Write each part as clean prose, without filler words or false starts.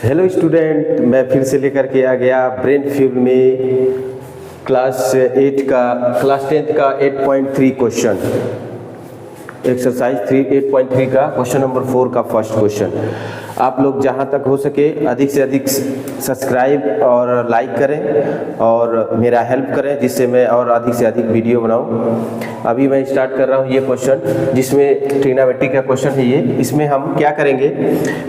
Hello student, मैं फिर से लेकर के आ गया ब्रेन फ्यूल में क्लास 10th का 8.3 क्वेश्चन, एक्सरसाइज 8.3 का क्वेश्चन नंबर 4 का फर्स्ट क्वेश्चन। आप लोग जहां तक हो सके अधिक से अधिक सब्सक्राइब और लाइक करें और मेरा हेल्प करें, जिससे मैं और अधिक से अधिक वीडियो बनाऊं। अभी मैं स्टार्ट कर रहा हूं ये क्वेश्चन, जिसमें ट्रिग्नोमेट्री का क्वेश्चन है ये। इसमें हम क्या करेंगे,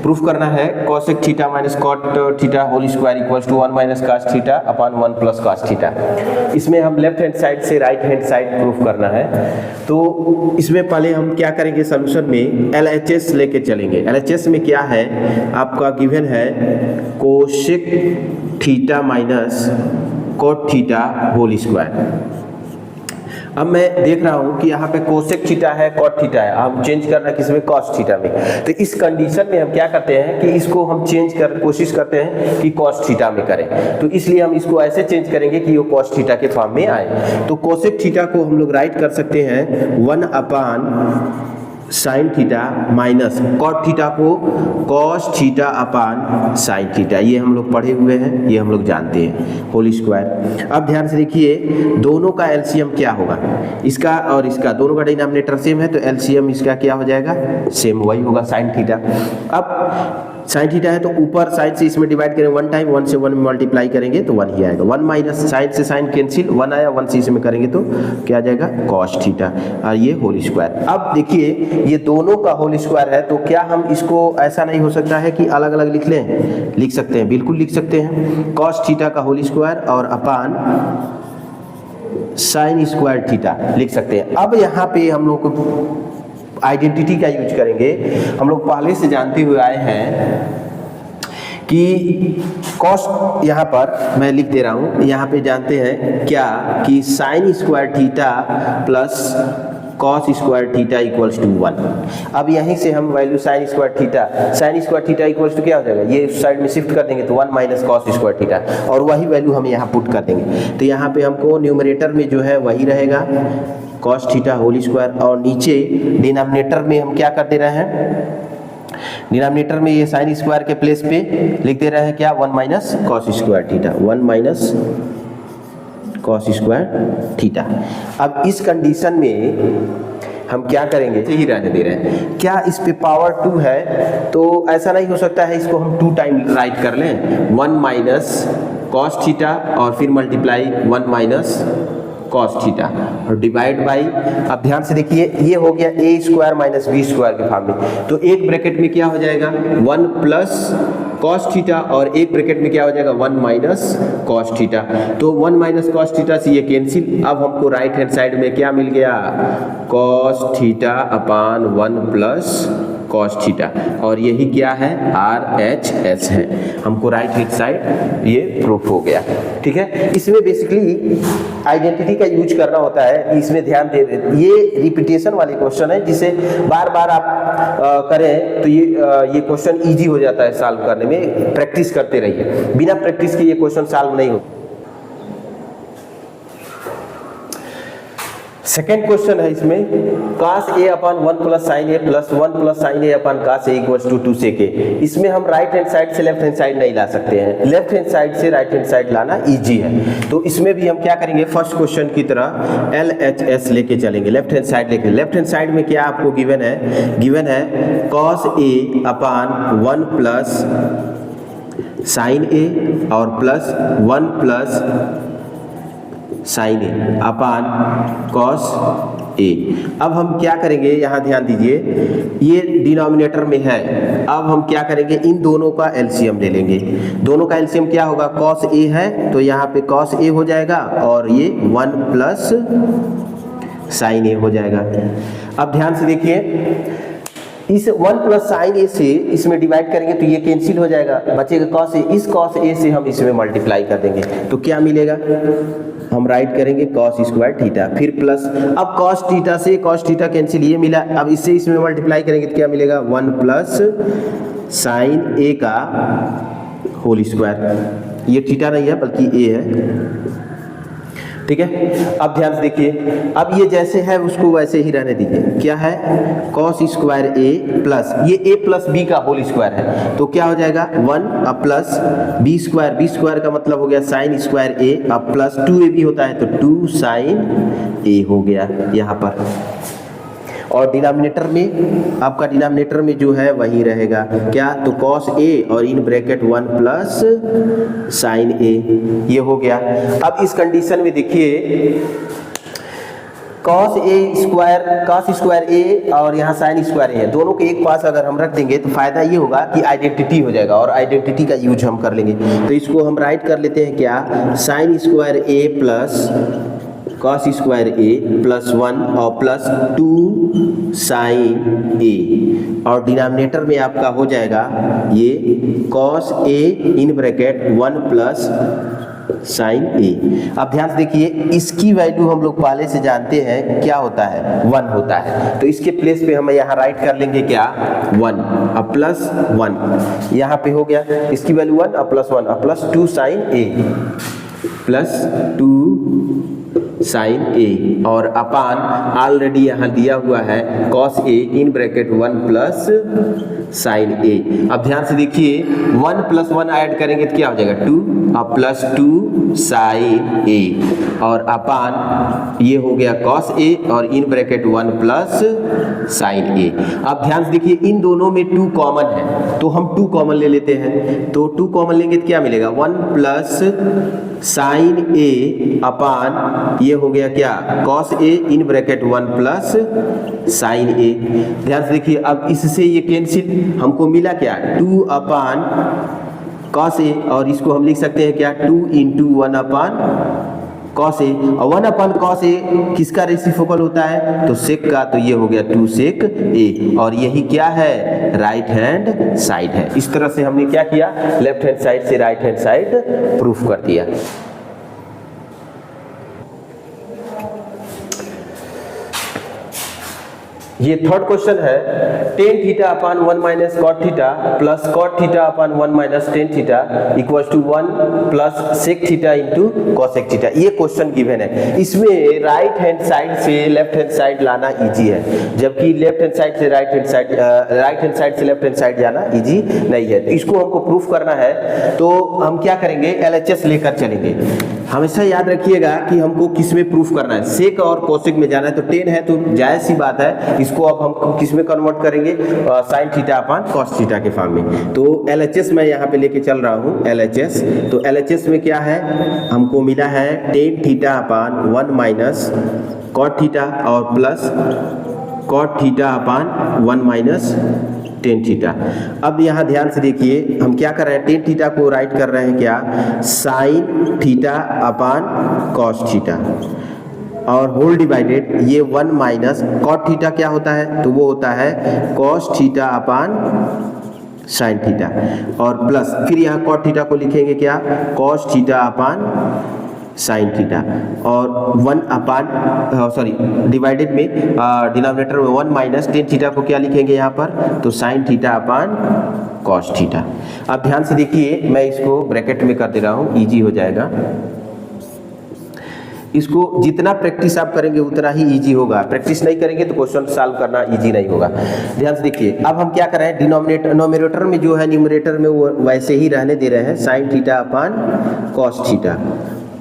प्रूफ करना है cosec theta minus cot theta whole square equals to 1 minus cos theta upon 1 plus cos theta. इसमें हम लेफ्ट हैंड साइड से राइट हैंड साइड प्रूफ करना है। तो इसमें पहले हम क्या करेंगे, सोल्यूशन में LHS लेके चलेंगे। LHS में क्या है, आपका गिवन है cosec theta minus cot theta whole square. अब मैं देख रहा हूं कि यहाँ पे कोसेक थीटा है, कॉट थीटा है, हम चेंज कर रहे हैं किसमें, कॉस थीटा में। तो इस कंडीशन में हम क्या करते हैं कि इसको हम कोशिश करते हैं कि कॉस थीटा में करें। तो इसलिए हम इसको ऐसे चेंज करेंगे कि वो कॉस थीटा के फॉर्म में आए। तो कोसेक थीटा को हम लोग राइट कर सकते हैं 1 upon sine theta minus cot theta को cos theta upon sine theta. ये हम लोग पढ़े हुए हैं, ये हम लोग जानते हैं, होल स्क्वायर। अब ध्यान से देखिए, दोनों का एलसीएम क्या होगा, इसका और इसका, दोनों का डिनोमिनेटर सेम है तो एलसीएम इसका क्या हो जाएगा, सेम वही होगा, साइन थीटा। अब साइन थीटा है तो ऊपर साइन से इसमें डिवाइड करेंगे 1 टाइम, 1 से 1 में मल्टीप्लाई करेंगे तो 1 ही आएगा। 1 माइनस साइन से साइन कैंसिल, 1 आया, 1 से इसमें करेंगे तो क्या आ जाएगा, कॉस थीटा, और ये होल स्क्वायर। अब देखिए ये दोनों का होल स्क्वायर है, तो क्या हम इसको ऐसा नहीं हो सकता है कि अलग अलग लिख लें, लिख सकते हैं, बिल्कुल लिख सकते हैं। कॉस थीटा का होल स्क्वायर और अपान साइन स्क्वायर थीटा लिख सकते हैं। अब यहाँ पे हम लोग को आइडेंटिटी का यूज करेंगे। हम लोग पहले से जानते हुए आए हैं कि कॉस, यहाँ पर मैं लिख दे रहा हूँ, यहाँ पे जानते हैं क्या कि sine square theta plus cos square theta equals to 1। अब यहीं से हम value sine square theta equals to क्या हो जाएगा, ये साइड में शिफ्ट कर देंगे तो 1 माइनस कॉस स्क्वायर थीटा, और वही वैल्यू हम यहाँ पुट कर देंगे। तो यहाँ पे हमको न्यूमरेटर में जो है वही रहेगा कॉस थीटा होल स्क्वायर, और नीचे डिनोमिनेटर में हम क्या कर दे रहे हैं, डिनोमिनेटर में ये साइन स्क्वायर के प्लेस पे लिख दे रहे हैं क्या, 1 minus cos square theta, 1 minus cos square theta. अब इस कंडीशन में हम क्या करेंगे, यही रहने दे रहे हैं। क्या इस पे पावर 2 है तो ऐसा नहीं हो सकता है, इसको हम 2 टाइम राइट कर लें, 1 माइनस कॉस थीटा और फिर मल्टीप्लाई 1 माइनस कॉस थीटा और डिवाइड बाई। अब ध्यान से देखिए, ये हो गया a square minus b square के फॉर्म में, तो एक ब्रैकेट में क्या हो जाएगा 1 प्लस कॉस थीटा और एक ब्रैकेट में क्या हो जाएगा 1 माइनस कॉस थीटा। तो 1 माइनस कॉस थीटा से ये कैंसिल। अब हमको राइट हैंड साइड में क्या मिल गया, cos theta upon 1 plus cos theta, और यही क्या है, RHS है। हमको राइट हैंड साइड ये प्रूफ हो गया, ठीक है। इसमें बेसिकली आइडेंटिटी का यूज करना होता है, इसमें ध्यान दे दें। ये रिपीटेशन वाले क्वेश्चन है, जिसे बार बार आप करें तो ये क्वेश्चन इजी हो जाता है सॉल्व करने में। प्रैक्टिस करते रहिए, बिना प्रैक्टिस के ये क्वेश्चन सॉल्व नहीं होता। सेकेंड क्वेश्चन है इसमें, cos a upon 1 plus sine a plus 1 plus sine a upon cos a equals to 2 sec a। इसमें हम राइट हैंड साइड से लेफ्ट हैंड साइड नहीं ला सकते हैं, लेफ्ट हैंड साइड से राइट हैंड साइड लाना इजी है। तो इसमें भी हम क्या करेंगे, फर्स्ट क्वेश्चन की तरह LHS लेके चलेंगे, लेफ्ट हैंड साइड लेके। लेफ्ट हैंड साइड में क्या आपको गिवन है cos a upon 1 plus sine a और plus 1 plus sine A upon cos A. अब हम क्या करेंगे, यहाँ ध्यान दीजिए, ये डिनोमिनेटर में है। अब हम क्या करेंगे, इन दोनों का एलसीएम ले लेंगे। दोनों का एलसीएम क्या होगा, कॉस ए है तो यहाँ पे कॉस ए हो जाएगा और ये 1 प्लस साइन ए हो जाएगा। अब ध्यान से देखिए, इस 1 प्लस साइन ए से इसमें डिवाइड करेंगे तो ये कैंसिल हो जाएगा, बचेगा कॉस ए। इस कॉस ए से हम इसमें मल्टीप्लाई कर देंगे तो क्या मिलेगा, हम राइट करेंगे कॉस स्क्वायर थीटा, फिर प्लस, अब कॉस थीटा से कॉस थीटा कैंसिल, ये मिला। अब इससे इसमें मल्टीप्लाई करेंगे तो क्या मिलेगा, 1 प्लस साइन ए का होल स्क्वायर। ये थीटा नहीं है बल्कि ए है, ठीक है। अब ध्यान से देखिए, अब ये जैसे है उसको वैसे ही रहने दीजिए। क्या है, कॉस स्क्वायर ए प्लस ये ए प्लस बी का होल स्क्वायर है, तो क्या हो जाएगा 1 अब प्लस बी स्क्वायर का मतलब हो गया साइन स्क्वायर ए, अब प्लस 2ab होता है तो 2 साइन ए हो गया यहाँ पर। और डिनोमिनेटर में आपका डिनोमिनेटर में जो है वही रहेगा क्या, तो कॉस ए और इन ब्रैकेट 1 प्लस साइन ए, ये हो गया। अब इस कंडीशन में देखिए कॉस स्क्वायर ए और यहाँ साइन स्क्वायर ए है, दोनों के एक पास अगर हम रख देंगे तो फायदा ये होगा कि आइडेंटिटी हो जाएगा और आइडेंटिटी का यूज हम कर लेंगे। तो इसको हम राइट कर लेते हैं क्या, साइन स्क्वायर ए प्लस कॉस स्क्वायर ए प्लस 1 और प्लस 2 साइन ए, और डिनोमिनेटर में आपका हो जाएगा ये cos A in bracket 1 plus sine A. अब ध्यान से देखिए, इसकी वैल्यू हम लोग पहले से जानते हैं क्या होता है, 1 होता है, तो इसके प्लेस पे हम यहाँ राइट कर लेंगे क्या 1 अब प्लस 1, यहाँ पे हो गया इसकी वैल्यू 1 अब प्लस 1 अब plus 2 sine A plus 2 sine A, और अपान ऑलरेडी यहाँ दिया हुआ है cos A in bracket 1 plus sine A. अब ध्यान से देखिए 1 प्लस 1 ऐड करेंगे तो क्या हो जाएगा 2 अब प्लस 2 साइन ए, और अपान ये हो गया कॉस ए और इन ब्रैकेट 1 प्लस साइन ए। अब ध्यान से देखिए इन दोनों में 2 कॉमन है तो हम 2 कॉमन ले लेते हैं, तो 2 कॉमन लेंगे तो क्या मिलेगा 1 प्लस साइन ए अपान ये हो गया क्या cos A in bracket 1 plus sine A. ध्यान से देखिए अब इससे ये कैंसिल, हमको मिला क्या 2 अपान कॉस ए, और इसको हम लिख सकते हैं क्या 2 इंटू 1 अपान कॉस ए, और 1 अपान कॉस ए किसका रेसिप्रोकल होता है, तो सेक का, तो ये हो गया 2 सेक ए, और यही क्या है राइट हैंड साइड है। इस तरह से हमने क्या किया, लेफ्ट हैंड साइड से राइट हैंड साइड प्रूफ कर दिया। ये थर्ड क्वेश्चन है, tan theta upon 1 minus cot theta plus cot theta upon 1 minus tan theta equals to 1 plus sec theta into cosec theta. ये क्वेश्चन गिवन है, इसमें right hand side से left hand side लाना easy है, जबकि left hand side से right hand side से left hand side जाना इजी नहीं है। तो इसको हमको प्रूफ करना है, तो हम क्या करेंगे LHS लेकर चलेंगे। हमेशा याद रखिएगा कि हमको किस में प्रूफ करना है, सेक और कॉसेक में जाना है। तो 10 है तो जायज सी बात है, इसको अब हम किस में कन्वर्ट करेंगे, sine theta upon cos theta के फॉर्म में। तो LHS मैं यहाँ पे लेके चल रहा हूँ LHS। तो LHS में क्या है, हमको मिला है tan theta upon 1 minus cot theta और plus cot theta upon 1 minus tan theta. अब यहाँ ध्यान से देखिए हम क्या कर रहे हैं, टेन थीटा को राइट कर रहे हैं क्या sine theta upon cos theta, और होल डिवाइडेड ये 1 माइनस कॉट थीटा क्या होता है, तो वो होता है cos theta upon sine theta, और प्लस फिर यहाँ कॉट थीटा को लिखेंगे क्या cos theta upon sine theta, और 1 अपान डिवाइडेड में डिनोमिनेटर में 1 माइनस टेन थीटा को क्या लिखेंगे यहाँ पर, तो sine theta upon cos theta. अब ध्यान से देखिए मैं इसको ब्रैकेट में कर दे रहा हूँ, इजी हो जाएगा। इसको जितना प्रैक्टिस आप करेंगे उतना ही इजी होगा, प्रैक्टिस नहीं करेंगे तो क्वेश्चन सॉल्व करना इजी नहीं होगा। ध्यान से देखिए अब हम क्या कर रहे हैं, नोमिनेटर में जो है न्यूमरेटर में वो वैसे ही रहने दे रहे हैं sine theta upon cos theta,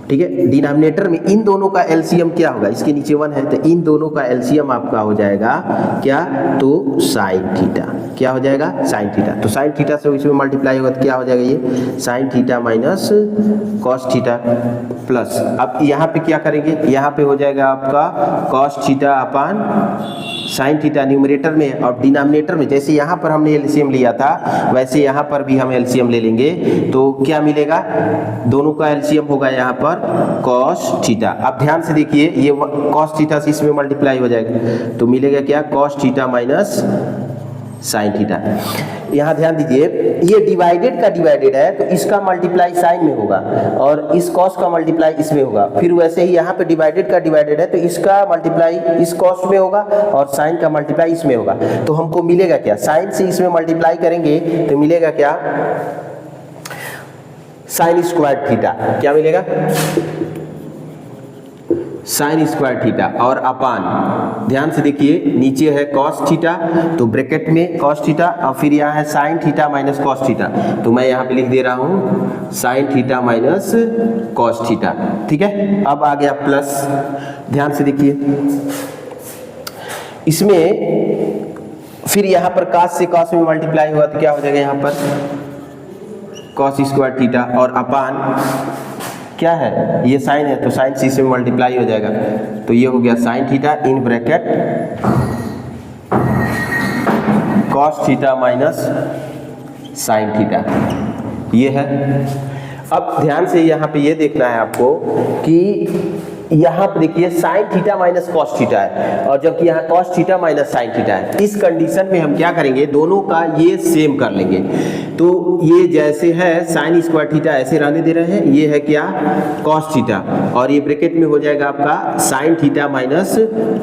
ठीक है। डिनोमिनेटर में इन दोनों का एलसीएम क्या होगा, इसके नीचे 1 है तो इन दोनों का एलसीएम आपका हो जाएगा क्या, तो साइन थीटा, क्या हो जाएगा साइन थीटा। तो साइन थीटा से इसमें मल्टीप्लाई होगा तो क्या हो जाएगा ये sign theta minus cos theta plus, अब यहाँ पे क्या करेंगे, यहाँ पे हो जाएगा आपका cos theta upon sine theta numerator में, और डिनोमिनेटर में जैसे यहाँ पर हमने एलसीएम लिया था वैसे यहाँ पर भी हम एलसीएम ले लेंगे। तो क्या मिलेगा, दोनों का एलसीएम होगा यहाँ पर कॉस थीटा। अब ध्यान से देखिए ये कॉस थीटा से इसमें मल्टीप्लाई हो जाएगा तो मिलेगा क्या cos theta minus sine theta. यहाँ ध्यान दीजिए ये डिवाइडेड का डिवाइडेड है तो इसका मल्टीप्लाई साइन में होगा और इस कॉस का मल्टीप्लाई इसमें होगा, फिर वैसे ही यहाँ पे डिवाइडेड का डिवाइडेड है तो इसका मल्टीप्लाई इस कॉस में होगा और साइन का मल्टीप्लाई इसमें होगा। तो हमको मिलेगा क्या, साइन से इसमें मल्टीप्लाई करेंगे तो मिलेगा क्या साइन स्क्वायर थीटा, क्या मिलेगा साइन स्क्वायर थीटा और अपान, ध्यान से देखिए नीचे है कॉस थीटा, तो ब्रैकेट में कॉस थीटा और फिर यहाँ है sign theta minus cos theta, तो मैं यहाँ पे लिख दे रहा हूँ sign theta minus cos theta. ठीक है, अब आ गया प्लस, ध्यान से देखिए इसमें फिर यहाँ पर कॉस से कॉस में मल्टीप्लाई हुआ तो क्या हो जाएगा, यहाँ पर कॉस स्क्वायर थीटा और अपान क्या है, ये साइन है तो साइन सी से मल्टीप्लाई हो जाएगा, तो ये हो गया sine theta in bracket cos theta minus sign theta, ये है। अब ध्यान से यहाँ पे ये देखना है आपको कि यहाँ पे देखिए sign theta minus cos theta है और जबकि यहाँ cos theta minus sine theta है। इस कंडीशन में हम क्या करेंगे, दोनों का ये सेम कर लेंगे, तो ये जैसे है साइन स्क्वायर थीटा ऐसे रहने दे रहे हैं, ये है क्या कॉस थीटा और ये ब्रैकेट में हो जाएगा आपका sign theta minus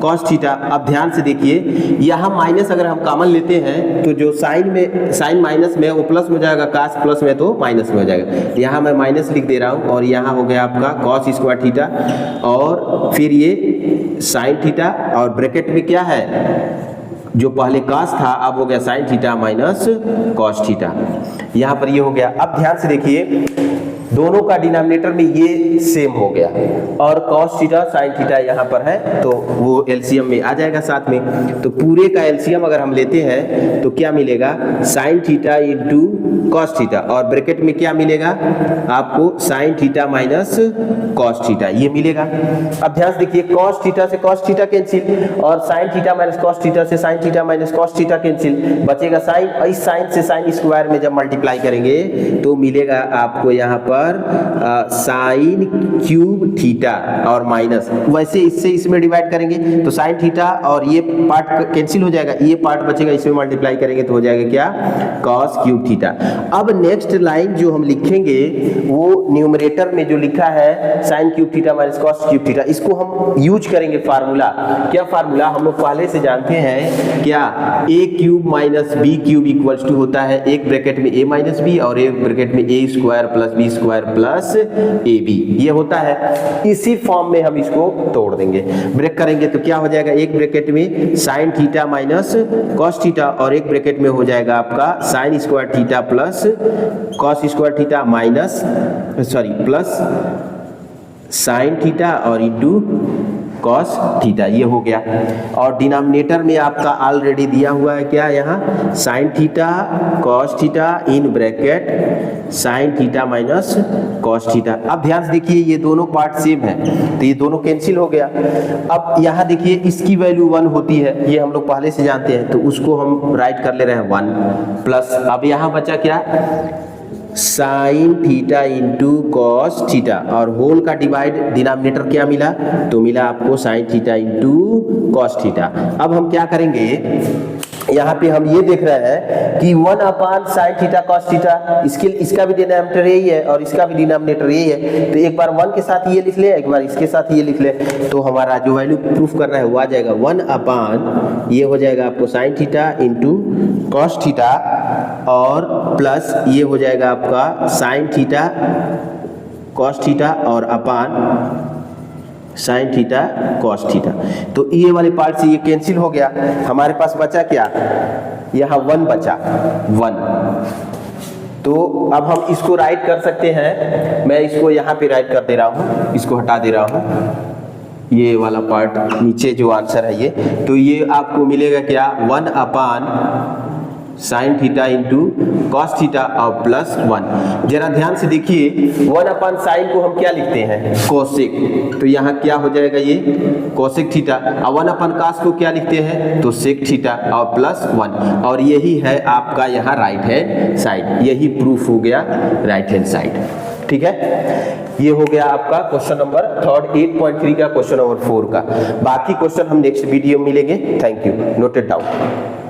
cos theta. अब ध्यान से देखिए यहाँ माइनस अगर हम कॉमन लेते हैं तो जो साइन में साइन माइनस में वो प्लस में हो जाएगा, कॉस प्लस में तो माइनस में हो जाएगा, यहाँ मैं माइनस लिख दे रहा हूँ और यहाँ हो गया आपका कॉस स्क्वायर थीटा और फिर ये साइन थीटा और ब्रैकेट में क्या है जो पहले कॉस था अब हो गया sign theta minus cos theta, यहाँ पर ये हो गया। अब ध्यान से देखिए दोनों का डिनोमिनेटर में ये सेम हो गया और कॉस थीटा साइन थीटा यहाँ पर है तो वो एलसीएम में आ जाएगा साथ में, तो पूरे का एलसीएम अगर हम लेते हैं तो क्या मिलेगा sine theta into cos theta और ब्रैकेट में क्या मिलेगा आपको sine theta minus cos theta, ये मिलेगा। अब ध्यान से देखिए कॉस थीटा से कॉस थीटा कैंसिल और sine theta minus cos theta से sine theta minus cos theta cancel, बचेगा साइन और इस साइन से साइन स्क्वायर में जब मल्टीप्लाई करेंगे तो मिलेगा आपको यहाँ पर साइन क्यूब थीटा और माइनस, वैसे इससे इसमें डिवाइड करेंगे तो साइन थीटा और ये पार्ट कैंसिल हो जाएगा, ये पार्ट बचेगा, इसमें मल्टीप्लाई करेंगे तो हो जाएगा क्या कॉस क्यूब थीटा। अब नेक्स्ट लाइन जो हम लिखेंगे वो न्यूमरेटर में जो लिखा है sine cube theta minus cos cube theta, इसको हम यूज करेंगे फार्मूला। क्या फार्मूला हम लोग पहले से जानते हैं, क्या A cube minus B cube equals to होता है एक ब्रैकेट में ए माइनस बी और एक ब्रैकेट में A square plus B square plus A B, ये होता है। इसी फॉर्म में हम इसको तोड़ देंगे, ब्रेक करेंगे तो क्या हो जाएगा एक ब्रैकेट में sign theta minus cos theta और एक ब्रैकेट में हो जाएगा आपका sign square theta plus cos square theta minus plus sine theta और इंटू कॉस थीटा, ये हो गया। और डिनोमिनेटर में आपका ऑलरेडी दिया हुआ है क्या यहाँ sine theta cos theta in bracket sign theta minus cos theta. अब ध्यान से देखिए ये दोनों पार्ट सेम है तो ये दोनों कैंसिल हो गया। अब यहाँ देखिए इसकी वैल्यू 1 होती है, ये हम लोग पहले से जानते हैं तो उसको हम राइट कर ले रहे हैं 1 प्लस, अब यहाँ बचा क्या sign theta into cos theta और होल का डिवाइड डिनोमिनेटर क्या मिला तो मिला आपको sine theta into cos theta. अब हम क्या करेंगे, यहाँ पे हम ये देख रहे हैं कि 1 upon sine theta cos theta, इसका भी डिनोमिनेटर यही है और इसका भी डिनोमिनेटर यही है, तो एक बार 1 के साथ ये लिख ले, एक बार इसके साथ ये लिख ले, तो हमारा जो वैल्यू प्रूफ करना है वो आ जाएगा 1 अपान ये हो जाएगा आपको sine theta into cos theta और प्लस ये हो जाएगा आपका साइन थीटा कॉस थीटा और अपान साइन थीटा कॉस थीटा। तो ये वाले पार्ट से ये कैंसिल हो गया, हमारे पास बचा क्या यहाँ 1 बचा 1। तो अब हम इसको राइट कर सकते हैं, मैं इसको यहाँ पे राइट कर दे रहा हूँ, इसको हटा दे रहा हूँ, ये वाला पार्ट नीचे जो आंसर है ये, तो ये आपको मिलेगा क्या 1 upon sine theta into cos theta और प्लस 1। जरा ध्यान से देखिए 1 अपान साइन को हम क्या लिखते हैं कोसेक, तो यहाँ क्या हो जाएगा ये कोसेक थीटा, और 1 अपान कॉस को क्या लिखते हैं तो सेक थीटा और प्लस 1, और यही है आपका यहाँ राइट हैंड साइड, यही प्रूफ हो गया राइट हैंड साइड। ठीक है, ये हो गया आपका क्वेश्चन नंबर 8.3 का क्वेश्चन नंबर 4 का। बाकी क्वेश्चन हम नेक्स्ट वीडियो में मिलेंगे। Thank you, noted down.